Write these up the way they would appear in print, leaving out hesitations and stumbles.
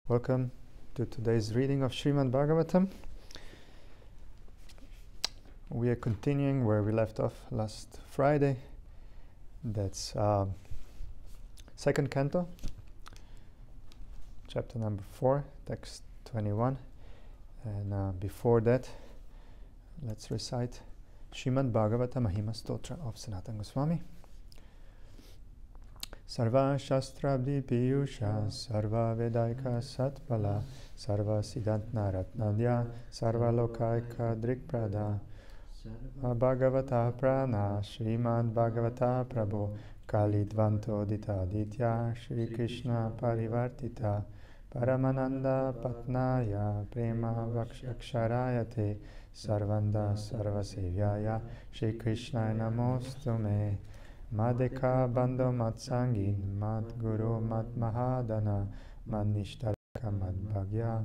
Welcome to today's reading of Srimad Bhagavatam. We are continuing where we left off last Friday. That's second canto, chapter number 4, text 21. And before that, let's recite Srimad Bhagavatam Mahima Stotra of Sanatana Goswami. Sarva Shastrabdi Piyusha, Sarva Vedaika Satpala, Sarva Siddhantna Ratnadya, Sarva Lokaika Drikprada, Bhagavata Prana, Srimad Bhagavata Prabhu, Kalidvanto Dita Ditya, Shri Krishna Parivartita, Paramananda Patnaya, Prema Vakshaksharayate, Sarvanda Sarvasevyaya, Shri Krishna Namostume. Madeka Bando Matsangin, Mad Guru Mad Mahadana, Mad Nishtaraka Mad Bhagya,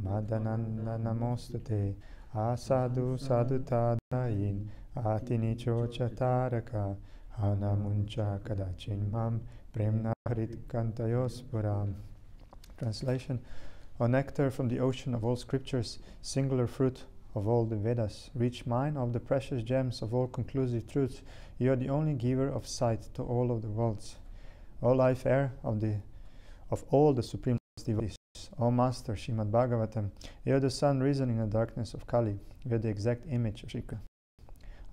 Madananda Namostute, Asadu Sadutadayin, Atinicho Chataraka, Hanamuncha Kadachin Mam, Premna Harit Kantayospuram. Translation: O nectar from the ocean of all scriptures, singular fruit of all the Vedas, rich mine of the precious gems of all conclusive truths, you are the only giver of sight to all of the worlds. O life air of all the supreme devotees, O Master Srimad Bhagavatam, you are the sun risen in the darkness of Kali, you are the exact image of Shri Krishna.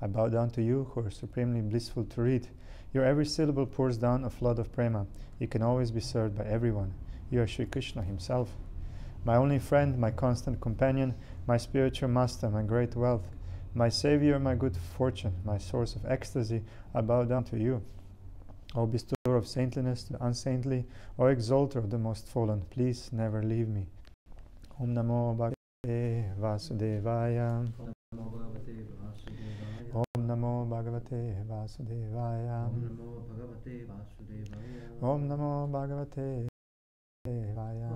I bow down to you who are supremely blissful to read. Your every syllable pours down a flood of prema. You can always be served by everyone. You are Shri Krishna himself. My only friend, my constant companion, my spiritual master, my great wealth, my savior, my good fortune, my source of ecstasy, I bow down to you. O bestower of saintliness to the unsaintly, O exalter of the most fallen, please never leave me. Om Namo Bhagavate Vasudevaya. Om Namo Bhagavate Vasudevaya. Om Namo Bhagavate Vasudevaya.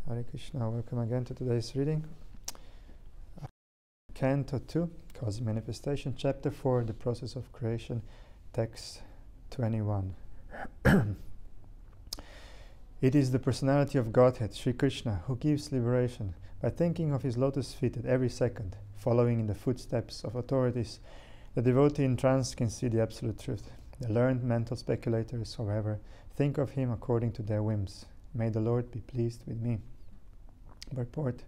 Hare Krishna, welcome again to today's reading. Canto 2, Cosmic Manifestation, Chapter 4, The Process of Creation, Text 21. It is the personality of Godhead, Sri Krishna, who gives liberation by thinking of his lotus feet at every second, following in the footsteps of authorities. The devotee in trance can see the absolute truth. The learned mental speculators, however, think of him according to their whims. May the Lord be pleased with me. Purport: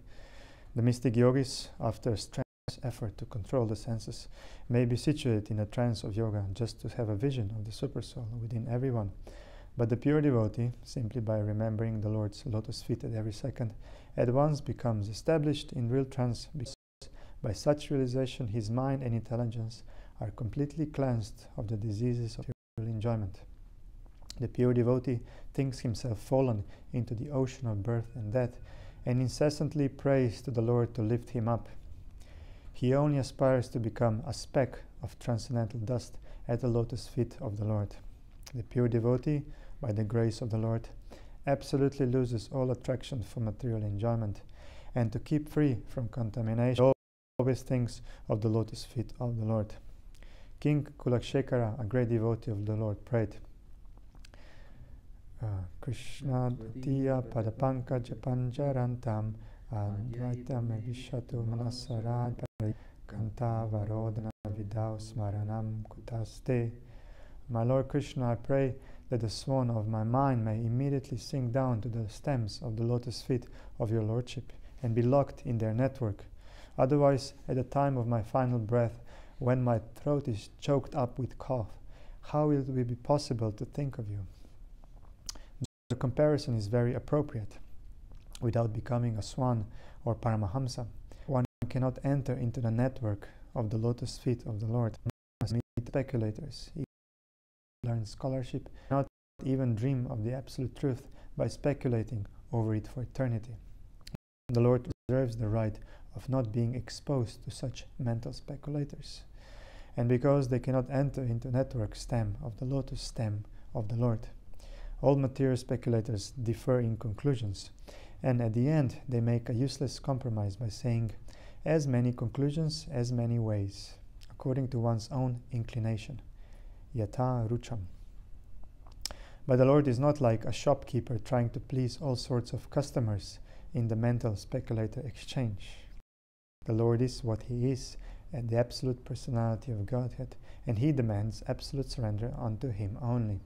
the mystic yogis, after strenuous effort to control the senses, may be situated in a trance of yoga just to have a vision of the supersoul within everyone. But the pure devotee, simply by remembering the Lord's lotus feet at every second, at once becomes established in real trance, because by such realization his mind and intelligence are completely cleansed of the diseases of material enjoyment. The pure devotee thinks himself fallen into the ocean of birth and death, and incessantly prays to the Lord to lift him up. He only aspires to become a speck of transcendental dust at the lotus feet of the Lord. The pure devotee, by the grace of the Lord, absolutely loses all attraction for material enjoyment, and to keep free from contamination, always thinks of the lotus feet of the Lord. King Kulakshekara, a great devotee of the Lord, prayed, Krishna Dutiya Padapankaja Pancharantam Advaitam Vishatu Manasarad Kanta Varodana Vidau Smaranam Kutaste. My Lord Krishna, I pray that the swan of my mind may immediately sink down to the stems of the lotus feet of your Lordship and be locked in their network. Otherwise, at the time of my final breath, when my throat is choked up with cough, how will it be possible to think of you? The comparison is very appropriate. Without becoming a swan or paramahamsa, one cannot enter into the network of the lotus feet of the Lord. One must meet speculators, learn scholarship, not even dream of the absolute truth by speculating over it for eternity. The Lord reserves the right of not being exposed to such mental speculators. And because they cannot enter into network stem of the lotus stem of the Lord, all material speculators differ in conclusions, and at the end they make a useless compromise by saying, as many conclusions, as many ways, according to one's own inclination. Yatha rucham. But the Lord is not like a shopkeeper trying to please all sorts of customers in the mental speculator exchange. The Lord is what He is, and the absolute personality of Godhead, and He demands absolute surrender unto Him only.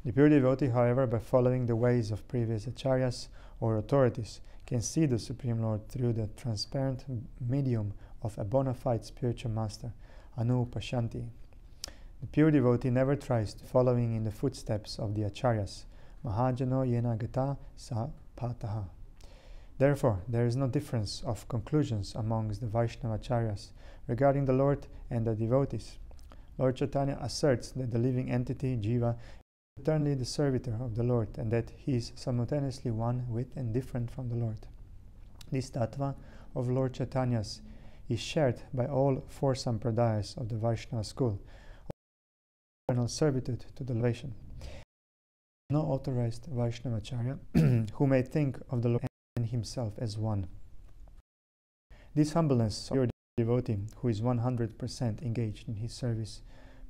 The pure devotee, however, by following the ways of previous acharyas or authorities, can see the Supreme Lord through the transparent medium of a bona fide spiritual master, Anupashanti. The pure devotee never tries to following in the footsteps of the acharyas. Mahajano yena gata sa pataha. Therefore, there is no difference of conclusions amongst the Vaishnava acharyas regarding the Lord and the devotees. Lord Chaitanya asserts that the living entity, Jiva, is eternally the servitor of the Lord, and that he is simultaneously one with and different from the Lord. This tattva of Lord Chaitanya's is shared by all four sampradayas of the Vaishnava school, eternal servitude to the Salvation. No authorized Vaishnava acharya who may think of the Lord and himself as one. This humbleness of your devotee, who is 100% engaged in his service,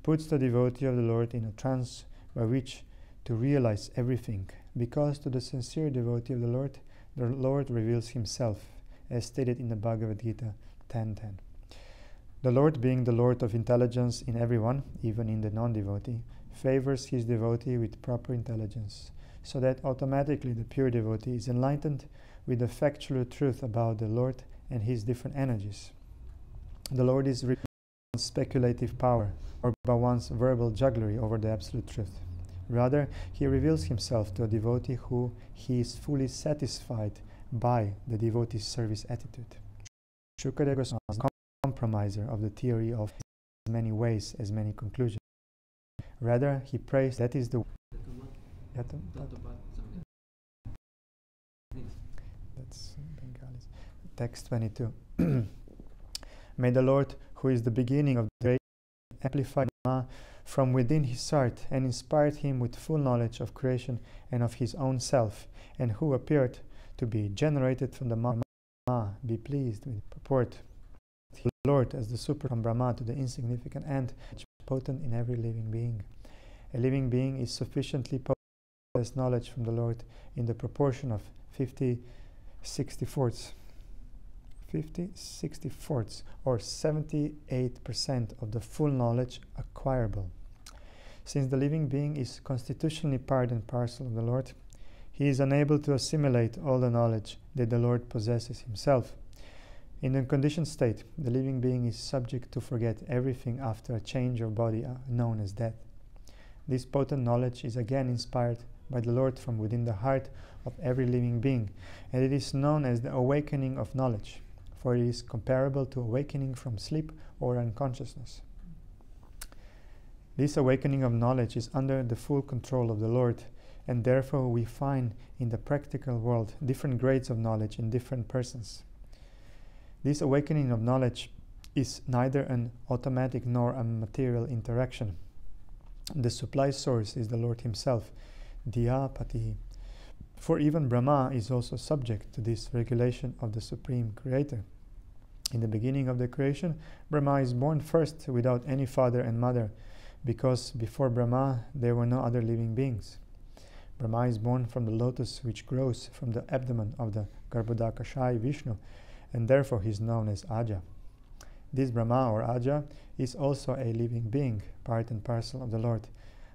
puts the devotee of the Lord in a trance by which to realize everything, because to the sincere devotee of the Lord reveals himself, as stated in the Bhagavad Gita 10:10. The Lord, being the Lord of intelligence in everyone, even in the non-devotee, favors his devotee with proper intelligence, so that automatically the pure devotee is enlightened with the factual truth about the Lord and his different energies. The Lord is revealed by one's speculative power or by one's verbal jugglery over the absolute truth. Rather, he reveals himself to a devotee who he is fully satisfied by the devotee's service attitude. Shukadeva Goswami is a compromiser of the theory of as many ways as many conclusions. Rather, he prays that is the that's Bengali. Text 22. May the Lord, who is the beginning of the great, amplify Brahma from within his heart and inspired him with full knowledge of creation and of his own self, and who appeared to be generated from the Brahma, be pleased with purport. The Lord as the super from Brahma to the insignificant ant, potent in every living being. A living being is sufficiently potent to possess knowledge from the Lord in the proportion of 50/64 or 78% of the full knowledge acquirable. Since the living being is constitutionally part and parcel of the Lord, he is unable to assimilate all the knowledge that the Lord possesses himself. In the conditioned state, the living being is subject to forget everything after a change of body known as death. This potent knowledge is again inspired by the Lord from within the heart of every living being, and it is known as the awakening of knowledge, for it is comparable to awakening from sleep or unconsciousness. This awakening of knowledge is under the full control of the Lord, and therefore we find in the practical world different grades of knowledge in different persons. This awakening of knowledge is neither an automatic nor a material interaction. The supply source is the Lord himself, Dhyapati. For even Brahma is also subject to this regulation of the Supreme Creator. In the beginning of the creation, Brahma is born first without any father and mother, because before Brahma there were no other living beings. Brahma is born from the lotus which grows from the abdomen of the Garbhodakashai Vishnu, and therefore he is known as Aja. This Brahma or Aja is also a living being, part and parcel of the Lord.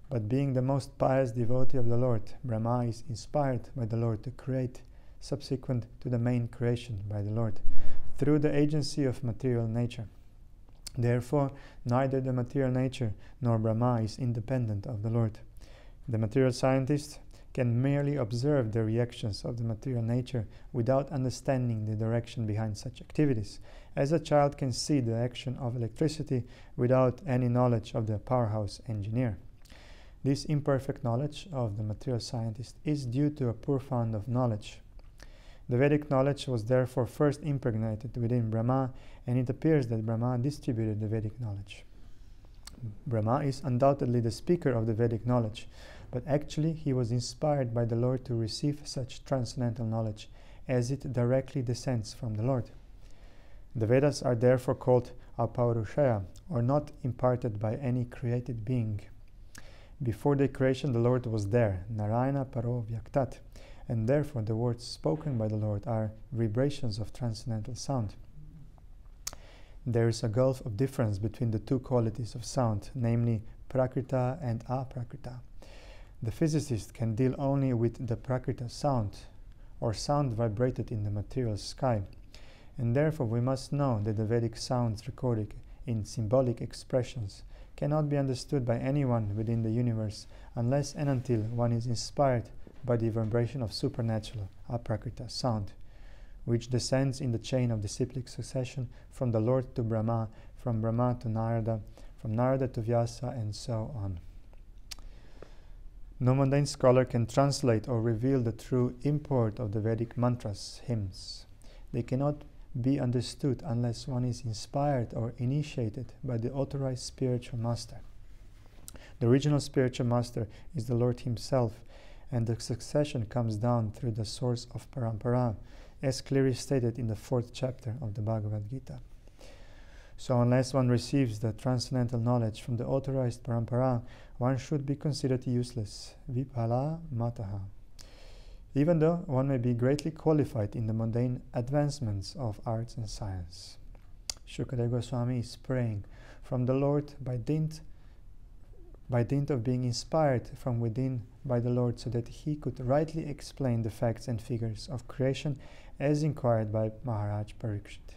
But being the most pious devotee of the Lord, Brahma is inspired by the Lord to create, subsequent to the main creation by the Lord, through the agency of material nature. Therefore, neither the material nature nor Brahma is independent of the Lord. The material scientist can merely observe the reactions of the material nature without understanding the direction behind such activities, as a child can see the action of electricity without any knowledge of the powerhouse engineer. This imperfect knowledge of the material scientist is due to a poor fund of knowledge. The Vedic knowledge was therefore first impregnated within Brahma, and it appears that Brahma distributed the Vedic knowledge. Brahma is undoubtedly the speaker of the Vedic knowledge, but actually he was inspired by the Lord to receive such transcendental knowledge, as it directly descends from the Lord. The Vedas are therefore called apaurushaya, or not imparted by any created being. Before the creation, the Lord was there, Narayana Paro Vyaktat, and therefore the words spoken by the Lord are vibrations of transcendental sound. There is a gulf of difference between the two qualities of sound, namely Prakrita and Aprakrita. The physicist can deal only with the Prakrita sound, or sound vibrated in the material sky, and therefore we must know that the Vedic sounds recorded in symbolic expressions cannot be understood by anyone within the universe unless and until one is inspired by the vibration of supernatural Aprakrita sound, which descends in the chain of disciplic succession from the Lord to Brahma, from Brahma to Narada, from Narada to Vyasa, and so on. No mundane scholar can translate or reveal the true import of the Vedic mantras, hymns. They cannot be understood unless one is inspired or initiated by the authorized spiritual master. The original spiritual master is the Lord himself, and the succession comes down through the source of parampara, as clearly stated in the 4th chapter of the Bhagavad Gita. So unless one receives the transcendental knowledge from the authorized parampara, one should be considered useless, vipala mataha, even though one may be greatly qualified in the mundane advancements of arts and science. Shukadeva Goswami is praying from the Lord by dint of being inspired from within by the Lord, so that he could rightly explain the facts and figures of creation as inquired by Maharaj Parikshit.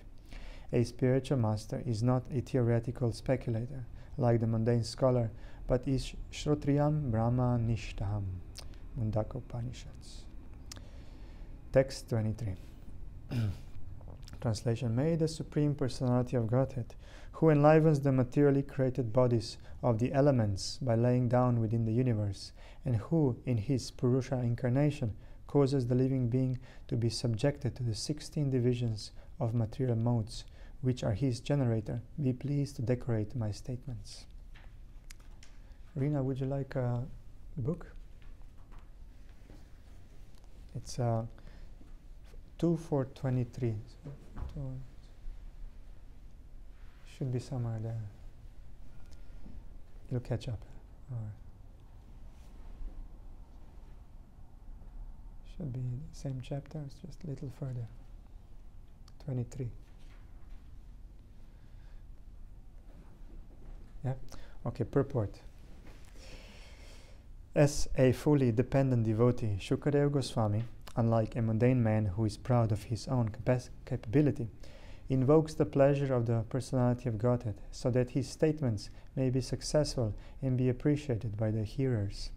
A spiritual master is not a theoretical speculator like the mundane scholar, but is Shrotriyam Brahma Nishtaham, Mundaka Upanishads. Text 23. Translation. May the Supreme Personality of Godhead, who enlivens the materially created bodies of the elements by laying down within the universe, and who, in his Purusha incarnation, causes the living being to be subjected to the 16 divisions of material modes, which are his generator, be pleased to decorate my statements. Rina, would you like the book? It's 2/423. Should be somewhere there. You'll catch up. Or should be the same chapter, it's just a little further. 23. Yeah? Okay, purport. As a fully dependent devotee, Shukadeva Goswami, unlike a mundane man who is proud of his own capability, invokes the pleasure of the personality of Godhead so that his statements may be successful and be appreciated by the hearers.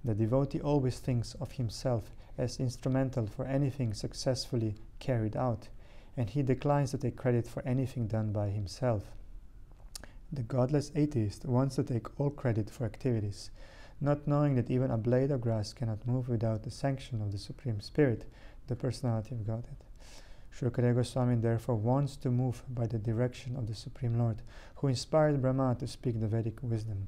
The devotee always thinks of himself as instrumental for anything successfully carried out, and he declines to take credit for anything done by himself. The godless atheist wants to take all credit for activities, not knowing that even a blade of grass cannot move without the sanction of the Supreme Spirit, the Personality of Godhead. Shukadeva Goswami therefore wants to move by the direction of the Supreme Lord, who inspired Brahma to speak the Vedic wisdom.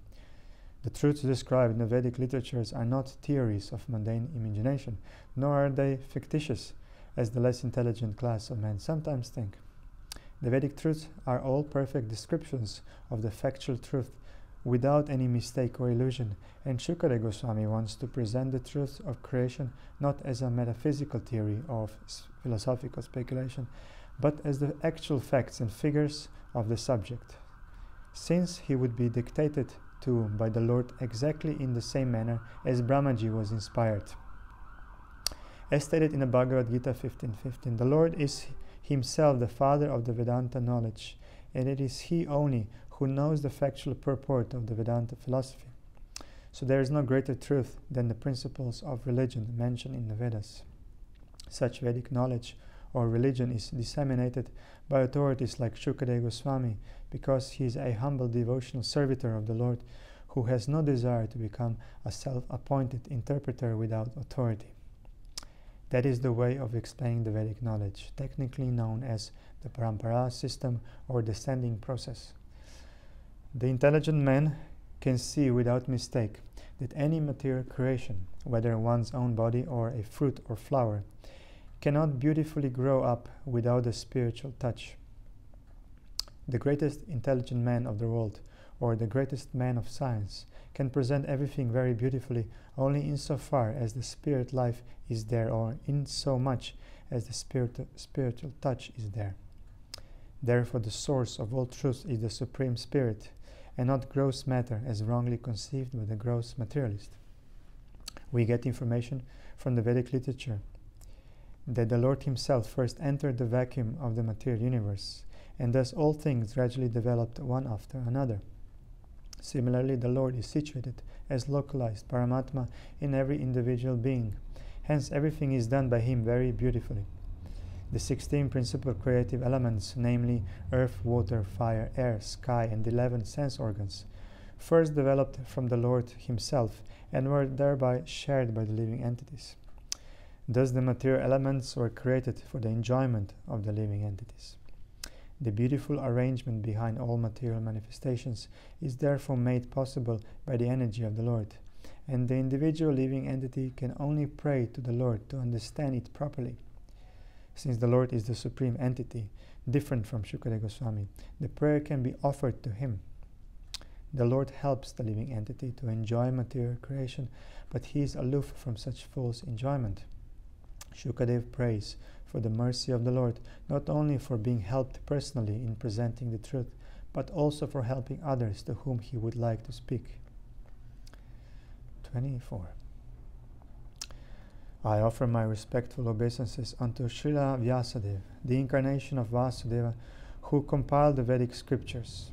The truths described in the Vedic literatures are not theories of mundane imagination, nor are they fictitious, as the less intelligent class of men sometimes think. The Vedic truths are all perfect descriptions of the factual truth, without any mistake or illusion, and Shukadeva Goswami wants to present the truth of creation not as a metaphysical theory of philosophical speculation, but as the actual facts and figures of the subject, since he would be dictated to by the Lord exactly in the same manner as Brahmaji was inspired. As stated in the Bhagavad Gita 15:15, the Lord is himself the father of the Vedanta knowledge, and it is he only who knows the factual purport of the Vedanta philosophy. So there is no greater truth than the principles of religion mentioned in the Vedas. Such Vedic knowledge or religion is disseminated by authorities like Shukadeva Goswami because he is a humble devotional servitor of the Lord who has no desire to become a self-appointed interpreter without authority. That is the way of explaining the Vedic knowledge, technically known as the parampara system or descending process. The intelligent man can see without mistake that any material creation, whether one's own body or a fruit or flower, cannot beautifully grow up without a spiritual touch. The greatest intelligent man of the world, or the greatest man of science, can present everything very beautifully only insofar as the spirit life is there, or in so much as the spiritual touch is there. Therefore the source of all truth is the Supreme Spirit, and not gross matter as wrongly conceived by the gross materialist. We get information from the Vedic literature that the Lord Himself first entered the vacuum of the material universe, and thus all things gradually developed one after another. Similarly, the Lord is situated as localized Paramatma in every individual being. Hence, everything is done by Him very beautifully. The 16 principal creative elements, namely earth, water, fire, air, sky, and 11 sense organs, first developed from the Lord Himself and were thereby shared by the living entities. Thus the material elements were created for the enjoyment of the living entities. The beautiful arrangement behind all material manifestations is therefore made possible by the energy of the Lord, and the individual living entity can only pray to the Lord to understand it properly. Since the Lord is the supreme entity, different from Shukadeva Goswami, the prayer can be offered to Him. The Lord helps the living entity to enjoy material creation, but He is aloof from such false enjoyment. Shukadeva prays for the mercy of the Lord, not only for being helped personally in presenting the truth, but also for helping others to whom he would like to speak. 24. I offer my respectful obeisances unto Srila Vyasadeva, the incarnation of Vasudeva, who compiled the Vedic scriptures.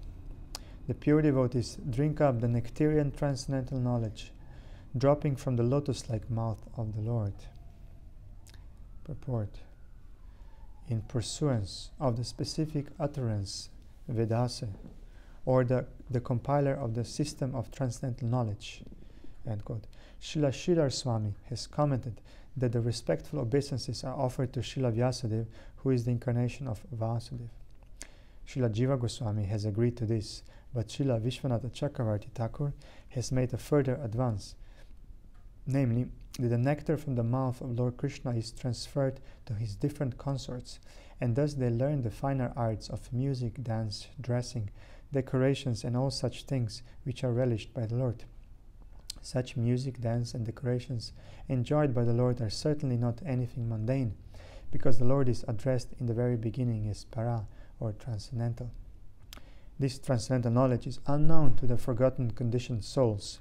The pure devotees drink up the nectarian transcendental knowledge, dropping from the lotus-like mouth of the Lord. Purport. In pursuance of the specific utterance Vedase, or the compiler of the system of transcendental knowledge, end quote, Srila Sridhar Swami has commented that the respectful obeisances are offered to Srila Vyasadeva, who is the incarnation of Vasudeva. Srila Jiva Goswami has agreed to this, but Srila Vishwanatha Chakravarti Thakur has made a further advance, namely that the nectar from the mouth of Lord Krishna is transferred to his different consorts, and thus they learn the finer arts of music, dance, dressing, decorations, and all such things which are relished by the Lord. Such music, dance, and decorations enjoyed by the Lord are certainly not anything mundane, because the Lord is addressed in the very beginning as para, or transcendental. This transcendental knowledge is unknown to the forgotten conditioned souls.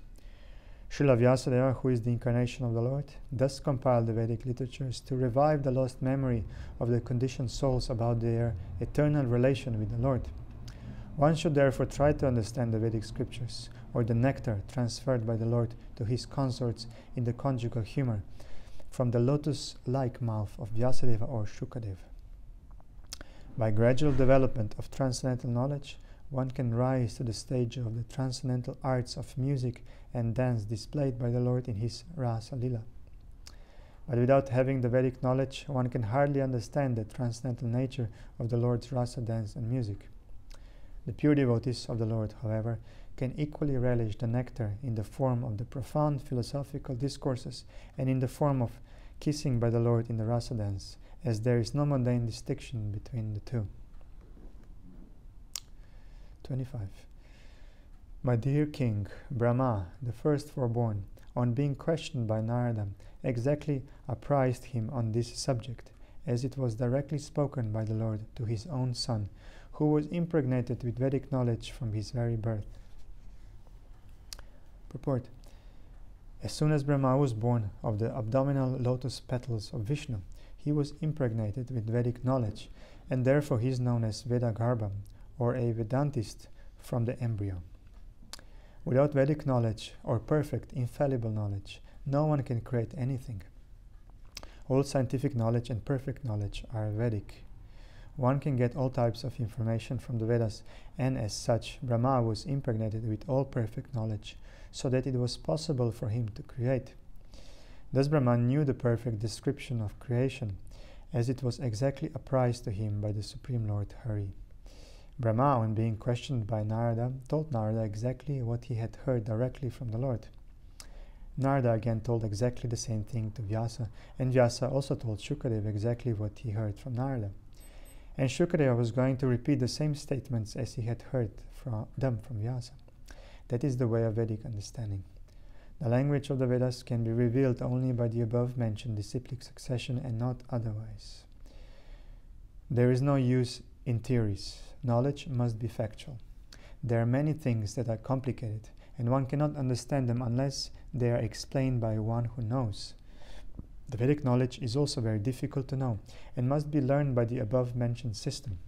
Srila Vyasadeva, who is the incarnation of the Lord, thus compiled the Vedic literatures to revive the lost memory of the conditioned souls about their eternal relation with the Lord. One should therefore try to understand the Vedic scriptures, or the nectar transferred by the Lord to his consorts in the conjugal humor, from the lotus-like mouth of Vyasadeva or Shukadeva. By gradual development of transcendental knowledge, one can rise to the stage of the transcendental arts of music and dance displayed by the Lord in his Rasa Lila. But without having the Vedic knowledge, one can hardly understand the transcendental nature of the Lord's Rasa dance and music. The pure devotees of the Lord, however, can equally relish the nectar in the form of the profound philosophical discourses and in the form of kissing by the Lord in the Rasa dance, as there is no mundane distinction between the two. 25. My dear king, Brahma, the first firstborn, on being questioned by Narada, exactly apprised him on this subject, as it was directly spoken by the Lord to his own son, who was impregnated with Vedic knowledge from his very birth. Purport. As soon as Brahma was born of the abdominal lotus petals of Vishnu, he was impregnated with Vedic knowledge, and therefore he is known as Vedagarbha, or a Vedantist from the embryo. Without Vedic knowledge, or perfect, infallible knowledge, no one can create anything. All scientific knowledge and perfect knowledge are Vedic. One can get all types of information from the Vedas, and as such, Brahma was impregnated with all perfect knowledge, so that it was possible for him to create. Thus Brahma knew the perfect description of creation, as it was exactly apprised to him by the Supreme Lord Hari. Brahma, on being questioned by Narada, told Narada exactly what he had heard directly from the Lord. Narada again told exactly the same thing to Vyasa, and Vyasa also told Shukadeva exactly what he heard from Narada. And Shukadeva was going to repeat the same statements as he had heard from Vyasa. That is the way of Vedic understanding. The language of the Vedas can be revealed only by the above-mentioned disciplic succession and not otherwise. There is no use in theories. Knowledge must be factual. There are many things that are complicated, and one cannot understand them unless they are explained by one who knows. The Vedic knowledge is also very difficult to know, and must be learned by the above-mentioned system.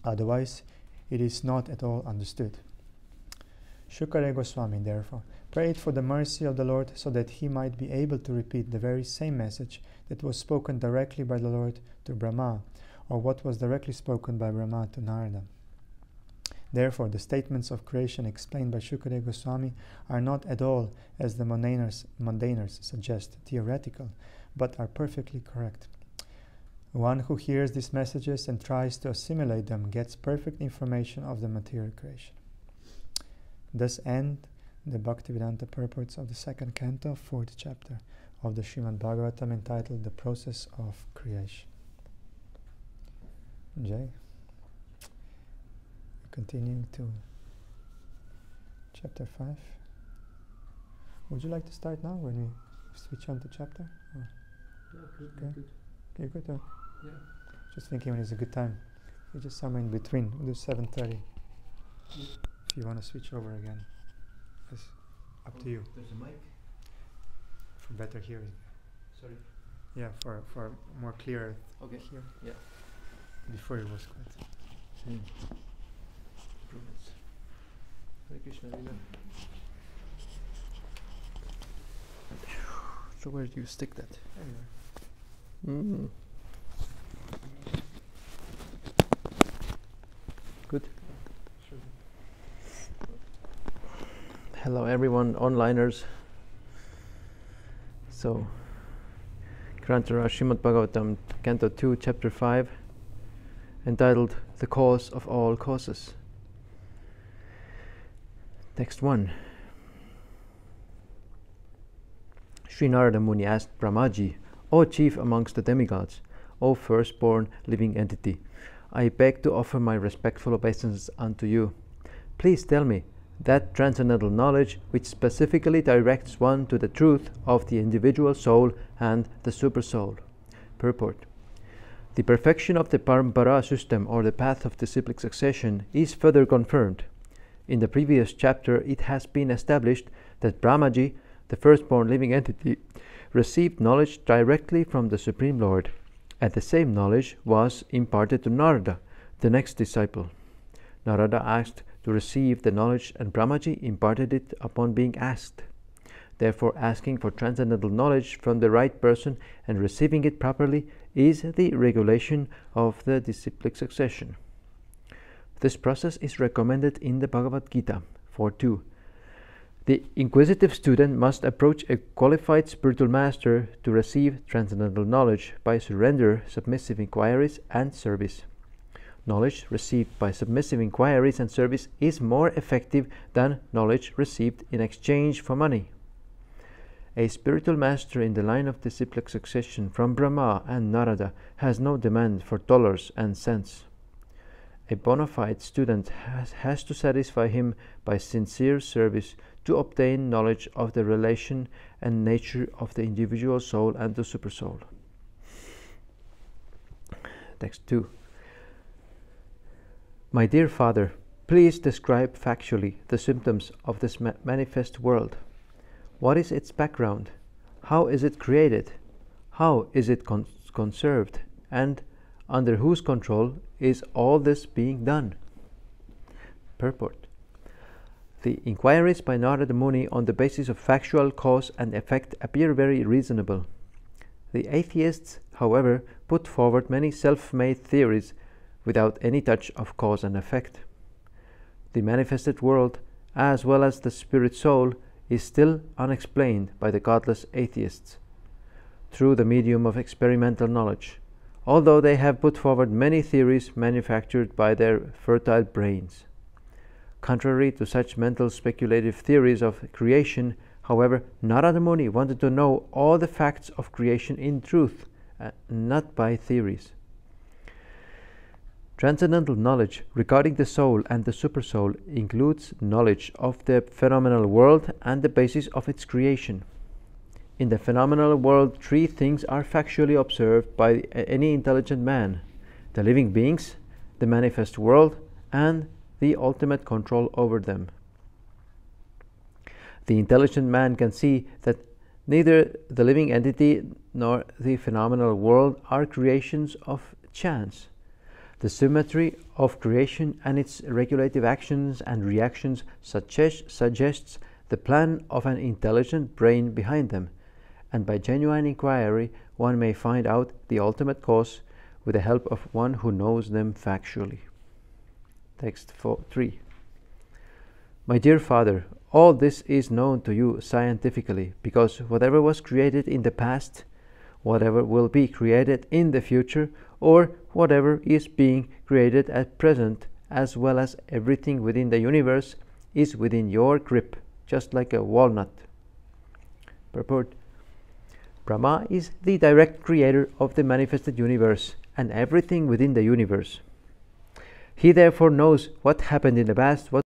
Otherwise, it is not at all understood. Shukara Goswami, therefore, prayed for the mercy of the Lord so that he might be able to repeat the very same message that was spoken directly by the Lord to Brahma, or what was directly spoken by Brahma to Narada. Therefore, the statements of creation explained by Shukara Goswami are not at all, as the mundaners suggest, theoretical, but are perfectly correct. One who hears these messages and tries to assimilate them gets perfect information of the material creation. Thus end the Bhaktivedanta purports of the second canto, 4th chapter of the Srimad Bhagavatam, entitled The Process of Creation. Jay, continuing to chapter 5. Would you like to start now when we switch on to chapter? Or? Yeah, good. Okay. Good. Okay, good. Yeah. Just thinking when is a good time. We're just somewhere in between. We'll do 7:30. Yeah. If you want to switch over again, it's up to you. There's a mic. For better hearing. Sorry. Yeah, for more clear. Okay. Here. Yeah. Before it was quite. Improvements. Hare Krishna, Lila. So where do you stick that? Anyway. Good. Sure. Hello everyone, onliners. So, Grantara Srimad Bhagavatam, Canto 2, Chapter 5, entitled The Cause of All Causes. Text 1. Sri Narada Muni asked Brahmaji, O chief amongst the demigods, O firstborn living entity, I beg to offer my respectful obeisance unto you. Please tell me that transcendental knowledge which specifically directs one to the truth of the individual soul and the supersoul. Purport. The perfection of the Parampara system, or the path of disciplic succession, is further confirmed. In the previous chapter, it has been established that Brahmaji, the firstborn living entity, received knowledge directly from the Supreme Lord, and the same knowledge was imparted to Narada, the next disciple. Narada asked to receive the knowledge, and Brahmaji imparted it upon being asked. Therefore, asking for transcendental knowledge from the right person and receiving it properly is the regulation of the disciplic succession. This process is recommended in the Bhagavad Gita 4.2. The inquisitive student must approach a qualified spiritual master to receive transcendental knowledge by surrender, submissive inquiries, and service. Knowledge received by submissive inquiries and service is more effective than knowledge received in exchange for money. A spiritual master in the line of disciplic succession from Brahma and Narada has no demand for dollars and cents. A bona fide student has to satisfy him by sincere service to obtain knowledge of the relation and nature of the individual soul and the supersoul. Text 2. My dear Father, please describe factually the symptoms of this manifest world. What is its background? How is it created? How is it conserved? And under whose control is all this being done? Purport. The inquiries by Narada Muni on the basis of factual cause and effect appear very reasonable. The atheists, however, put forward many self-made theories without any touch of cause and effect. The manifested world, as well as the spirit soul, is still unexplained by the godless atheists through the medium of experimental knowledge, although they have put forward many theories manufactured by their fertile brains. Contrary to such mental speculative theories of creation, however, Narada Muni wanted to know all the facts of creation in truth, not by theories. Transcendental knowledge regarding the soul and the supersoul includes knowledge of the phenomenal world and the basis of its creation. In the phenomenal world, three things are factually observed by any intelligent man: the living beings, the manifest world, and the ultimate control over them. The intelligent man can see that neither the living entity nor the phenomenal world are creations of chance. The symmetry of creation and its regulative actions and reactions suggests the plan of an intelligent brain behind them, and by genuine inquiry one may find out the ultimate cause with the help of one who knows them factually. Text 3. My dear Father, all this is known to you scientifically, because whatever was created in the past, whatever will be created in the future, or whatever is being created at present, as well as everything within the universe, is within your grip, just like a walnut. Purport. Brahma is the direct creator of the manifested universe and everything within the universe. He therefore knows what happened in the past, what